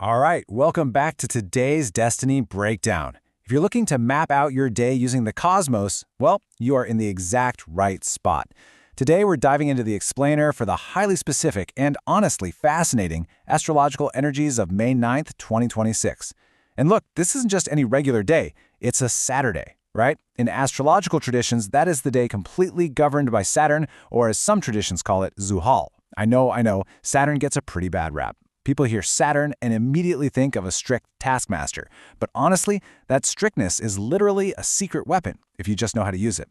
All right, welcome back to today's Destiny Breakdown. If you're looking to map out your day using the cosmos, well, you are in the exact right spot. Today, we're diving into the explainer for the highly specific and honestly fascinating astrological energies of May 9th, 2026. And look, this isn't just any regular day, it's a Saturday, right? In astrological traditions, that is the day completely governed by Saturn, or as some traditions call it, Zuhal. I know, Saturn gets a pretty bad rap. People hear Saturn and immediately think of a strict taskmaster. But honestly, that strictness is literally a secret weapon if you just know how to use it.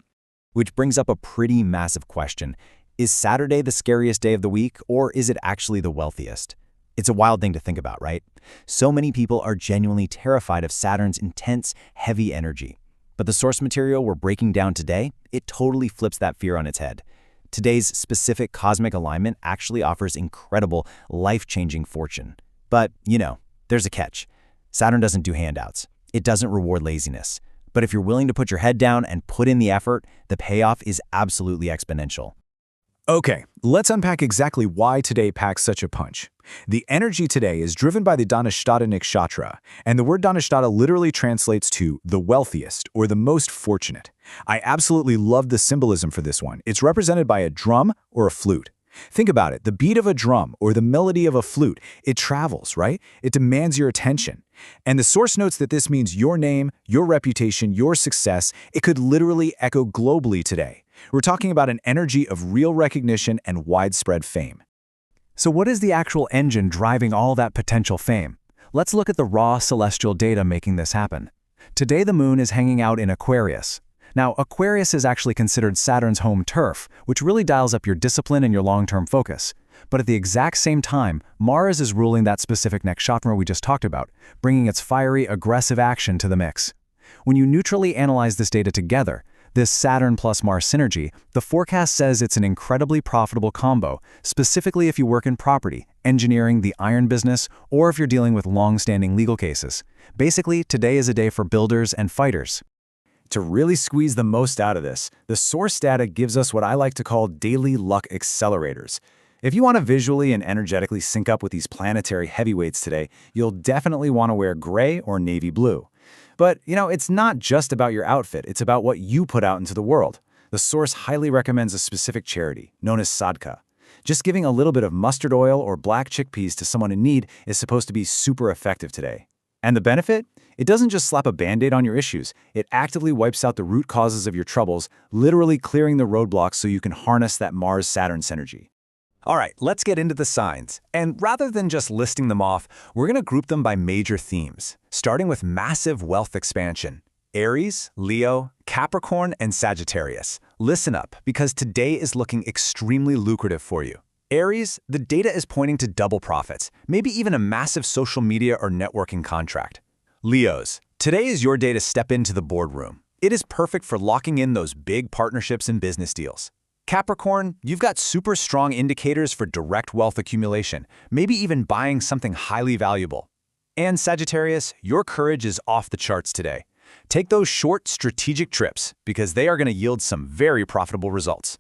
Which brings up a pretty massive question. Is Saturday the scariest day of the week, or is it actually the wealthiest? It's a wild thing to think about, right? So many people are genuinely terrified of Saturn's intense, heavy energy. But the source material we're breaking down today, it totally flips that fear on its head. Today's specific cosmic alignment actually offers incredible, life-changing fortune. But, there's a catch. Saturn doesn't do handouts. It doesn't reward laziness. But if you're willing to put your head down and put in the effort, the payoff is absolutely exponential. Okay, let's unpack exactly why today packs such a punch. The energy today is driven by the Dhanishta Nakshatra, and the word Dhanishta literally translates to the wealthiest or the most fortunate. I absolutely love the symbolism for this one. It's represented by a drum or a flute. Think about it, the beat of a drum or the melody of a flute, it travels, right? It demands your attention. And the source notes that this means your name, your reputation, your success, it could literally echo globally today. We're talking about an energy of real recognition and widespread fame. So what is the actual engine driving all that potential fame? Let's look at the raw celestial data making this happen. Today the moon is hanging out in Aquarius. Now, Aquarius is actually considered Saturn's home turf, which really dials up your discipline and your long-term focus. But at the exact same time, Mars is ruling that specific nakshatra we just talked about, bringing its fiery, aggressive action to the mix. When you neutrally analyze this data together, this Saturn plus Mars synergy, the forecast says it's an incredibly profitable combo, specifically if you work in property, engineering, the iron business, or if you're dealing with long-standing legal cases. Basically, today is a day for builders and fighters. To really squeeze the most out of this, the source data gives us what I like to call daily luck accelerators. If you want to visually and energetically sync up with these planetary heavyweights today, you'll definitely want to wear gray or navy blue. But, it's not just about your outfit, it's about what you put out into the world. The source highly recommends a specific charity, known as sadhka. Just giving a little bit of mustard oil or black chickpeas to someone in need is supposed to be super effective today. And the benefit? It doesn't just slap a band-aid on your issues. It actively wipes out the root causes of your troubles, literally clearing the roadblocks so you can harness that Mars-Saturn synergy. All right, let's get into the signs. And rather than just listing them off, we're going to group them by major themes, starting with massive wealth expansion. Aries, Leo, Capricorn, and Sagittarius. Listen up, because today is looking extremely lucrative for you. Aries, the data is pointing to double profits, maybe even a massive social media or networking contract. Leos, today is your day to step into the boardroom. It is perfect for locking in those big partnerships and business deals. Capricorn, you've got super strong indicators for direct wealth accumulation, maybe even buying something highly valuable. And Sagittarius, your courage is off the charts today. Take those short, strategic trips because they are going to yield some very profitable results.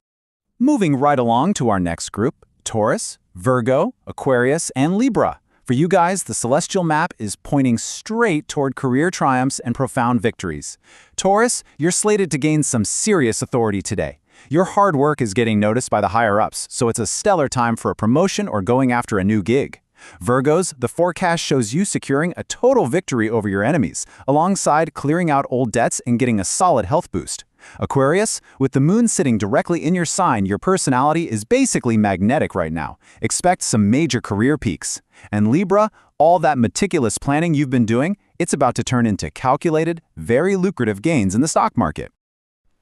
Moving right along to our next group, Taurus, Virgo, Aquarius, and Libra. For you guys, the celestial map is pointing straight toward career triumphs and profound victories. Taurus, you're slated to gain some serious authority today. Your hard work is getting noticed by the higher-ups, so it's a stellar time for a promotion or going after a new gig. Virgos, the forecast shows you securing a total victory over your enemies, alongside clearing out old debts and getting a solid health boost. Aquarius, with the moon sitting directly in your sign, your personality is basically magnetic right now. Expect some major career peaks. And Libra, all that meticulous planning you've been doing, it's about to turn into calculated, very lucrative gains in the stock market.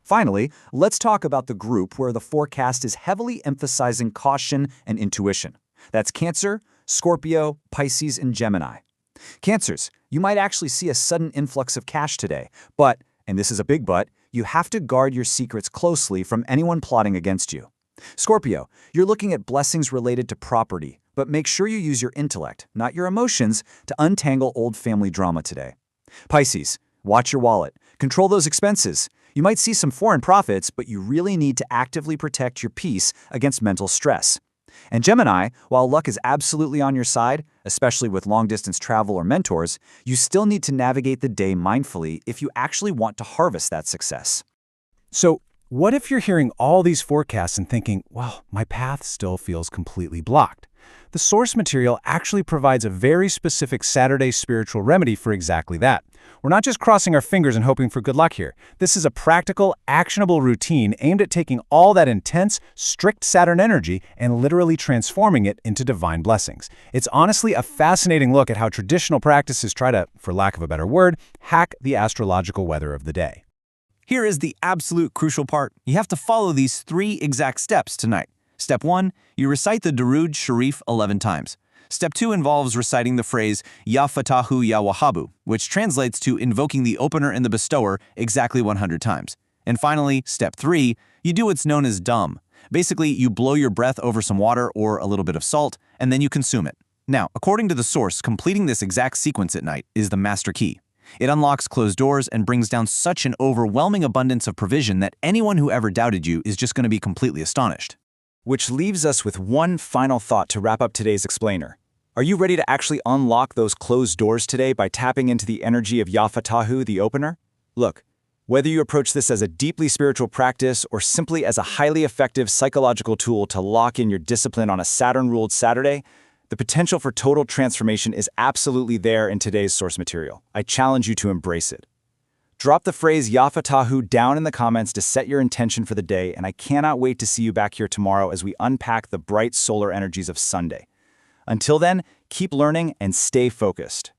Finally, let's talk about the group where the forecast is heavily emphasizing caution and intuition. That's Cancer, Scorpio, Pisces, and Gemini. Cancers, you might actually see a sudden influx of cash today, but, and this is a big but, you have to guard your secrets closely from anyone plotting against you. Scorpio, you're looking at blessings related to property, but make sure you use your intellect, not your emotions, to untangle old family drama today. Pisces, watch your wallet. Control those expenses. You might see some foreign profits, but you really need to actively protect your peace against mental stress. And Gemini, while luck is absolutely on your side, especially with long-distance travel or mentors, you still need to navigate the day mindfully if you actually want to harvest that success. So, what if you're hearing all these forecasts and thinking, well, my path still feels completely blocked? The source material actually provides a very specific Saturday spiritual remedy for exactly that. We're not just crossing our fingers and hoping for good luck here. This is a practical, actionable routine aimed at taking all that intense, strict Saturn energy and literally transforming it into divine blessings. It's honestly a fascinating look at how traditional practices try to, for lack of a better word, hack the astrological weather of the day. Here is the absolute crucial part. You have to follow these 3 exact steps tonight. Step 1, you recite the Durood Sharif 11 times. Step 2 involves reciting the phrase Ya Fattahu Ya Wahabu, which translates to invoking the opener and the bestower exactly 100 times. And finally, step 3, you do what's known as dumb. Basically, you blow your breath over some water or a little bit of salt, and then you consume it. Now, according to the source, completing this exact sequence at night is the master key. It unlocks closed doors and brings down such an overwhelming abundance of provision that anyone who ever doubted you is just going to be completely astonished. Which leaves us with one final thought to wrap up today's explainer. Are you ready to actually unlock those closed doors today by tapping into the energy of Ya Fattahu, the opener? Look, whether you approach this as a deeply spiritual practice or simply as a highly effective psychological tool to lock in your discipline on a Saturn-ruled Saturday, the potential for total transformation is absolutely there in today's source material. I challenge you to embrace it. Drop the phrase Ya Fattahu down in the comments to set your intention for the day, and I cannot wait to see you back here tomorrow as we unpack the bright solar energies of Sunday. Until then, keep learning and stay focused.